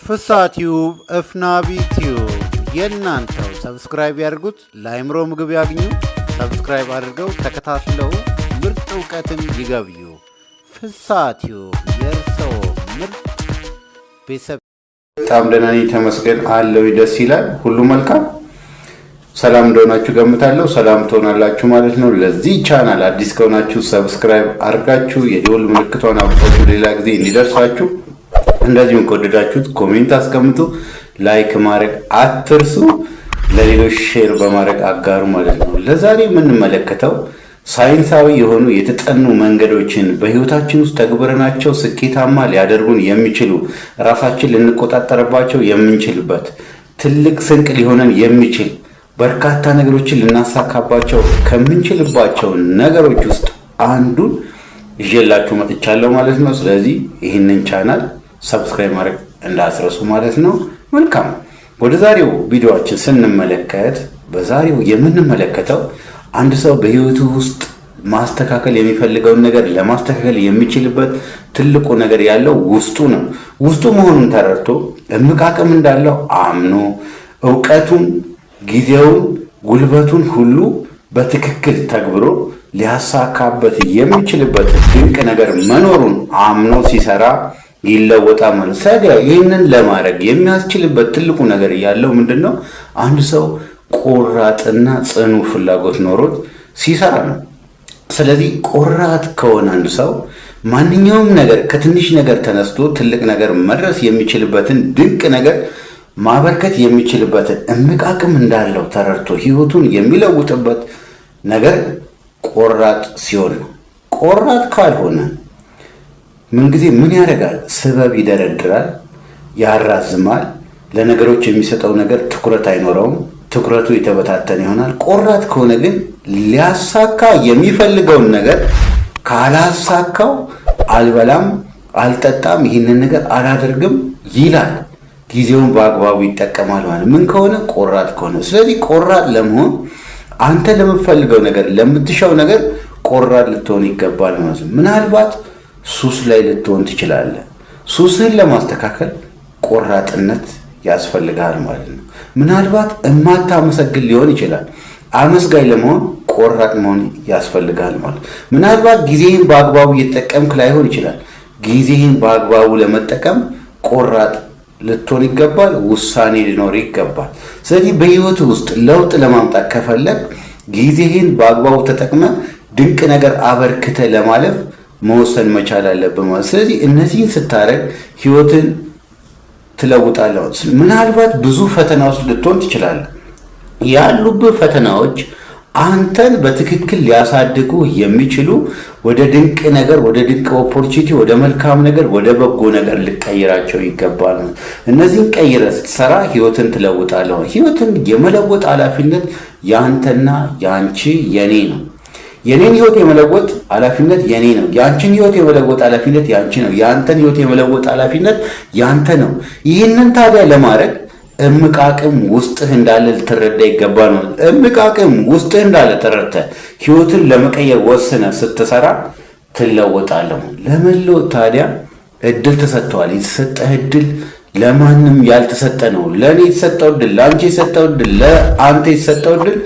ፍሳቲዩብ እፍናቢ ቲዩብ የእናንተው ሰብስክራይብ ያድርጉት። ለአይምሮ ምግብ ያግኙ። ሰብስክራይብ አድርገው ተከታትለው ምርጥ እውቀትን ይገብዩ። ፍሳቲዩብ የእርሰው ምርጥ ቤተሰብ። በጣም ደህና ነኝ ተመስገን አለው። ደስ ይላል። ሁሉ መልካም ሰላም እንደሆናችሁ ገምታለሁ። ሰላም ትሆናላችሁ ማለት ነው። ለዚህ ቻናል አዲስ ከሆናችሁ ሰብስክራይብ አድርጋችሁ የደወል ምልክቷን አብራችሁ ሌላ ጊዜ እንዲደርሳችሁ፣ እንደዚሁም ከወደዳችሁት ኮሜንት አስቀምጡ። ላይክ ማድረግ አትርሱ። ለሌሎች ሼር በማድረግ አጋሩ ማለት ነው። ለዛሬ የምንመለከተው ሳይንሳዊ የሆኑ የተጠኑ መንገዶችን በህይወታችን ውስጥ ተግብረናቸው ስኬታማ ሊያደርጉን የሚችሉ ራሳችን ልንቆጣጠርባቸው የምንችልበት ትልቅ ስንቅ ሊሆነን የሚችል በርካታ ነገሮችን ልናሳካባቸው ከምንችልባቸው ነገሮች ውስጥ አንዱን ይዤላችሁ መጥቻለሁ ማለት ነው። ስለዚህ ይህንን ቻናል ሰብስክራይብ ማድረግ እንዳትረሱ ማለት ነው። መልካም፣ ወደ ዛሬው ቪዲዮአችን ስንመለከት በዛሬው የምንመለከተው አንድ ሰው በህይወቱ ውስጥ ማስተካከል የሚፈልገውን ነገር ለማስተካከል የሚችልበት ትልቁ ነገር ያለው ውስጡ ነው። ውስጡ መሆኑን ተረድቶ እምቅ አቅም እንዳለው አምኖ እውቀቱን፣ ጊዜውን፣ ጉልበቱን ሁሉ በትክክል ተግብሮ ሊያሳካበት የሚችልበት ድንቅ ነገር መኖሩን አምኖ ሲሰራ ይለወጣል ማለት። ታዲያ ይህንን ለማድረግ የሚያስችልበት ትልቁ ነገር ያለው ምንድነው? አንድ ሰው ቆራጥና ጽኑ ፍላጎት ኖሮት ሲሰራ ነው። ስለዚህ ቆራጥ ከሆነ አንድ ሰው ማንኛውም ነገር ከትንሽ ነገር ተነስቶ ትልቅ ነገር መድረስ የሚችልበትን ድንቅ ነገር ማበርከት የሚችልበትን እምቅ አቅም እንዳለው ተረድቶ ህይወቱን የሚለውጥበት ነገር ቆራጥ ሲሆን ነው። ቆራጥ ካልሆነ ምንጊዜ ምን ያደርጋል? ስበብ ይደረድራል፣ ያራዝማል። ለነገሮች የሚሰጠው ነገር ትኩረት አይኖረውም። ትኩረቱ የተበታተነ ይሆናል። ቆራጥ ከሆነ ግን ሊያሳካ የሚፈልገውን ነገር ካላሳካው አልበላም፣ አልጠጣም፣ ይህንን ነገር አላደርግም ይላል። ጊዜውን በአግባቡ ይጠቀማል ማለት ምን ከሆነ? ቆራጥ ከሆነ። ስለዚህ ቆራጥ ለመሆን አንተ ለምትፈልገው ነገር፣ ለምትሻው ነገር ቆራጥ ልትሆን ይገባል ማለት ነው። ምናልባት ሱስ ላይ ልትሆን ትችላለህ። ሱስህን ለማስተካከል ቆራጥነት ያስፈልጋል ማለት ነው። ምናልባት እማታመሰግን ሊሆን ይችላል። አመስጋኝ ለመሆን ቆራጥ መሆን ያስፈልጋል ማለት። ምናልባት ጊዜህን በአግባቡ እየተጠቀምክ ላይሆን ይችላል። ጊዜህን በአግባቡ ለመጠቀም ቆራጥ ልትሆን ይገባል። ውሳኔ ሊኖር ይገባል። ስለዚህ በህይወት ውስጥ ለውጥ ለማምጣት ከፈለግ ጊዜህን በአግባቡ ተጠቅመ ድንቅ ነገር አበርክተ ለማለፍ መወሰን መቻል አለብህ ማለት። ስለዚህ እነዚህን ስታደርግ ህይወትን ትለውጣለህ። ምናልባት ብዙ ፈተና ውስጥ ልትሆን ትችላለህ። ያሉብህ ፈተናዎች አንተን በትክክል ሊያሳድጉ የሚችሉ ወደ ድንቅ ነገር፣ ወደ ድንቅ ኦፖርቹኒቲ፣ ወደ መልካም ነገር፣ ወደ በጎ ነገር ልቀይራቸው ይገባል። እነዚህን ቀይረህ ስትሰራ ህይወትን ትለውጣለህ። ህይወትን የመለወጥ ኃላፊነት ያንተና ያንቺ የኔ ነው። የኔን ህይወት የመለወጥ ኃላፊነት የኔ ነው። ያንቺን ህይወት የመለወጥ ኃላፊነት ያንቺ ነው። ያንተን ህይወት የመለወጥ ኃላፊነት ያንተ ነው። ይህንን ታዲያ ለማድረግ እምቅ አቅም ውስጥህ እንዳለ ልትረዳ ይገባል ነው። እምቅ አቅም ውስጥህ እንዳለ ተረድተህ ህይወትን ለመቀየር ወስነህ ስትሰራ ትለወጣለህ። ለመለወጥ ታዲያ እድል ተሰጥቷል። የተሰጠህ እድል ለማንም ያልተሰጠ ነው። ለእኔ የተሰጠው እድል፣ ለአንቺ የተሰጠው እድል፣ ለአንተ የተሰጠው እድል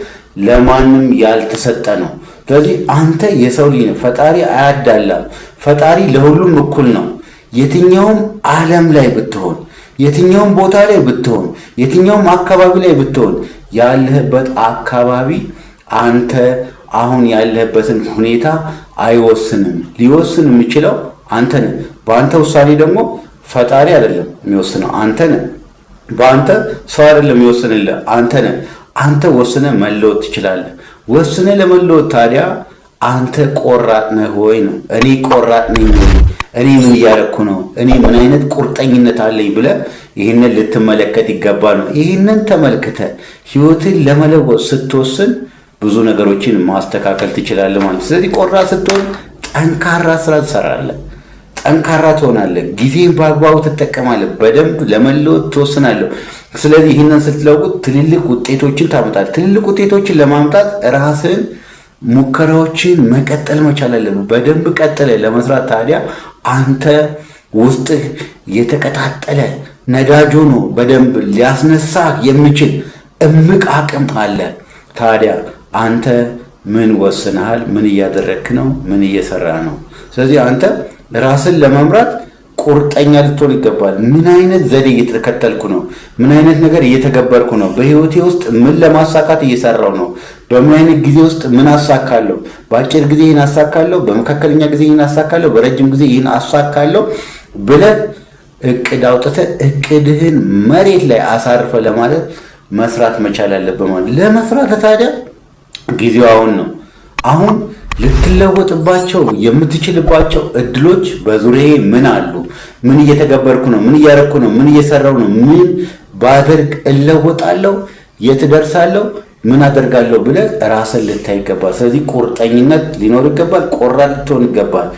ለማንም ያልተሰጠ ነው። ስለዚህ አንተ የሰው ልጅ ነው። ፈጣሪ አያዳላም። ፈጣሪ ለሁሉም እኩል ነው። የትኛውም ዓለም ላይ ብትሆን፣ የትኛውም ቦታ ላይ ብትሆን፣ የትኛውም አካባቢ ላይ ብትሆን ያለህበት አካባቢ አንተ አሁን ያለህበትን ሁኔታ አይወስንም። ሊወስን የሚችለው አንተ ነህ። በአንተ ውሳኔ ደግሞ ፈጣሪ አይደለም የሚወስነው፣ አንተ ነህ። በአንተ ሰው አይደለም የሚወስንልህ፣ አንተ ነህ። አንተ ወስነህ መለወጥ ትችላለህ። ወስነህ ለመለወጥ ታዲያ አንተ ቆራጥ ነህ ወይ ነው። እኔ ቆራጥ ነኝ ወይ? እኔ ምን እያደረኩ ነው? እኔ ምን አይነት ቁርጠኝነት አለኝ ብለህ ይህንን ልትመለከት ይገባል ነው። ይህንን ተመልክተህ ህይወትን ለመለወጥ ስትወስን ብዙ ነገሮችን ማስተካከል ትችላለህ ማለት። ስለዚህ ቆራጥ ስትሆን ጠንካራ ስራ ትሰራለህ፣ ጠንካራ ትሆናለህ፣ ጊዜን በአግባቡ ትጠቀማለህ፣ በደንብ ለመለወጥ ትወስናለህ። ስለዚህ ይህንን ስትለውጥ ትልልቅ ውጤቶችን ታመጣለህ። ትልልቅ ውጤቶችን ለማምጣት ራስህን ሙከራዎችን መቀጠል መቻል አለብህ። በደንብ ቀጥለህ ለመስራት ታዲያ አንተ ውስጥህ የተቀጣጠለ ነዳጅ ሆኖ በደንብ ሊያስነሳ የሚችል እምቅ አቅም አለ። ታዲያ አንተ ምን ወስነሃል? ምን እያደረግክ ነው? ምን እየሰራ ነው? ስለዚህ አንተ ራስን ለመምራት ቁርጠኛ ልትሆን ይገባል። ምን አይነት ዘዴ እየተከተልኩ ነው? ምን አይነት ነገር እየተገበርኩ ነው? በህይወቴ ውስጥ ምን ለማሳካት እየሰራው ነው? በምን አይነት ጊዜ ውስጥ ምን አሳካለሁ? በአጭር ጊዜ ይህን አሳካለሁ፣ በመካከለኛ ጊዜ ይህን አሳካለሁ፣ በረጅም ጊዜ ይህን አሳካለሁ ብለህ እቅድ አውጥተህ እቅድህን መሬት ላይ አሳርፈ ለማለት መስራት መቻል አለብህ። ማለት ለመስራት ታዲያ ጊዜው አሁን ነው። አሁን ልትለወጥባቸው የምትችልባቸው እድሎች በዙሪያዬ ምን አሉ? ምን እየተገበርኩ ነው? ምን እያረኩ ነው? ምን እየሰራው ነው? ምን ባደርግ እለወጣለሁ? የት ደርሳለሁ? ምን አደርጋለሁ ብለህ ራስን ልታይ ይገባል። ስለዚህ ቁርጠኝነት ሊኖር ይገባል። ቆራጥ ልትሆን ይገባል።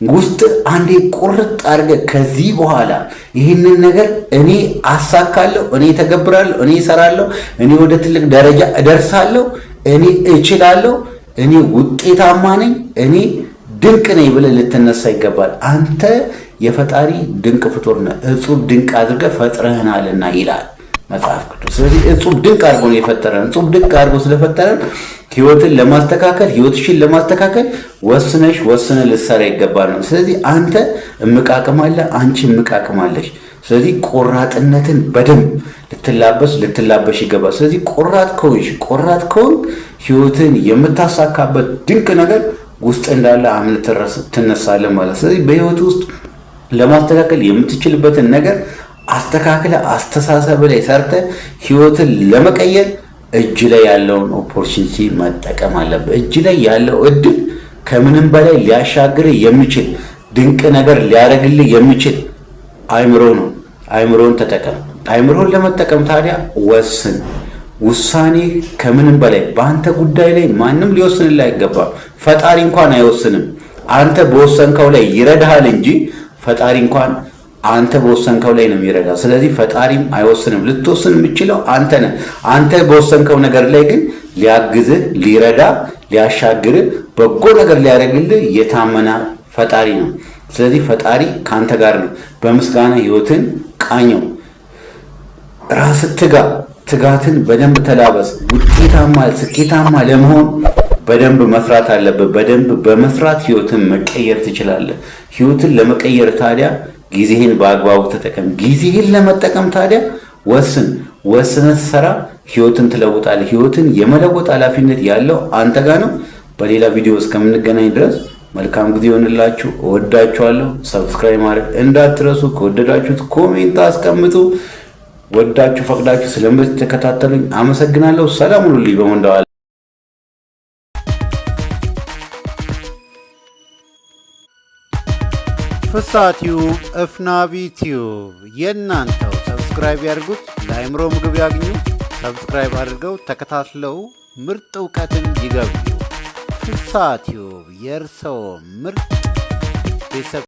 ውስጥ አንዴ ቁርጥ አድርገህ ከዚህ በኋላ ይህንን ነገር እኔ አሳካለሁ፣ እኔ ተገብራለሁ፣ እኔ እሰራለሁ፣ እኔ ወደ ትልቅ ደረጃ እደርሳለሁ፣ እኔ እችላለሁ፣ እኔ ውጤታማ ነኝ፣ እኔ ድንቅ ነኝ ብለህ ልትነሳ ይገባል። አንተ የፈጣሪ ድንቅ ፍጡር ነህ፣ እጹብ ድንቅ አድርገህ ፈጥረህናልና ይላል መጽሐፍ ቅዱስ። ስለዚህ እጹብ ድንቅ አድርጎ ነው የፈጠረን። እጹብ ድንቅ አድርጎ ስለፈጠረን ህይወትን ለማስተካከል ህይወትሽን ለማስተካከል ወስነ ልትሰራ ይገባል ነው። ስለዚህ አንተ እምቅ አቅም አለ፣ አንቺ እምቅ አቅም አለሽ። ስለዚህ ቆራጥነትን በደንብ ልትላበሽ ይገባል። ስለዚህ ቆራጥ ከሆንክ ህይወትን የምታሳካበት ድንቅ ነገር ውስጥ እንዳለ አምነህ ትነሳለህ ማለት። ስለዚህ በህይወት ውስጥ ለማስተካከል የምትችልበትን ነገር አስተካክለ አስተሳሰብ ላይ ሰርተ ህይወትን ለመቀየር እጅ ላይ ያለውን ኦፖርቹኒቲ መጠቀም አለብህ። እጅ ላይ ያለው እድል ከምንም በላይ ሊያሻግርህ የሚችል ድንቅ ነገር ሊያደርግልህ የሚችል አይምሮ ነው። አይምሮን ተጠቀም። አይምሮን ለመጠቀም ታዲያ ወስን። ውሳኔ ከምንም በላይ በአንተ ጉዳይ ላይ ማንም ሊወስንልህ አይገባም። ፈጣሪ እንኳን አይወስንም። አንተ በወሰንከው ላይ ይረዳሃል እንጂ ፈጣሪ እንኳን አንተ በወሰንከው ላይ ነው የሚረዳ። ስለዚህ ፈጣሪም አይወስንም። ልትወስን የምችለው አንተ ነህ። አንተ በወሰንከው ነገር ላይ ግን ሊያግዝህ፣ ሊረዳ፣ ሊያሻግርህ፣ በጎ ነገር ሊያደርግልህ የታመነ ፈጣሪ ነው። ስለዚህ ፈጣሪ ከአንተ ጋር ነው። በምስጋና ህይወትን ቃኘው። ራስህ ትጋትን በደንብ ተላበስ። ውጤታማ ስኬታማ ለመሆን በደንብ መስራት አለብህ። በደንብ በመስራት ህይወትን መቀየር ትችላለህ። ህይወትን ለመቀየር ታዲያ ጊዜህን በአግባቡ ተጠቀም። ጊዜህን ለመጠቀም ታዲያ ወስነህ ሰራ፣ ህይወትን ትለውጣለህ። ህይወትን የመለወጥ ኃላፊነት ያለው አንተ ጋር ነው። በሌላ ቪዲዮ እስከምንገናኝ ድረስ መልካም ጊዜ ይሆንላችሁ። እወዳችኋለሁ። ሰብስክራይብ ማድረግ እንዳትረሱ። ከወደዳችሁት ኮሜንት አስቀምጡ። ወዳችሁ ፈቅዳችሁ ስለምትከታተሉኝ አመሰግናለሁ። ሰላም ሁኑልኝ በመንደዋል ፍስሐ ቲዩብ፣ እፍናቢ ቲዩብ የእናንተው። ሰብስክራይብ ያድርጉት፣ ለአእምሮ ምግብ ያግኙ። ሰብስክራይብ አድርገው ተከታትለው ምርጥ እውቀትን ይገብዩ። ፍስሐ ቲዩብ የእርስዎ ምርጥ ቤተሰብ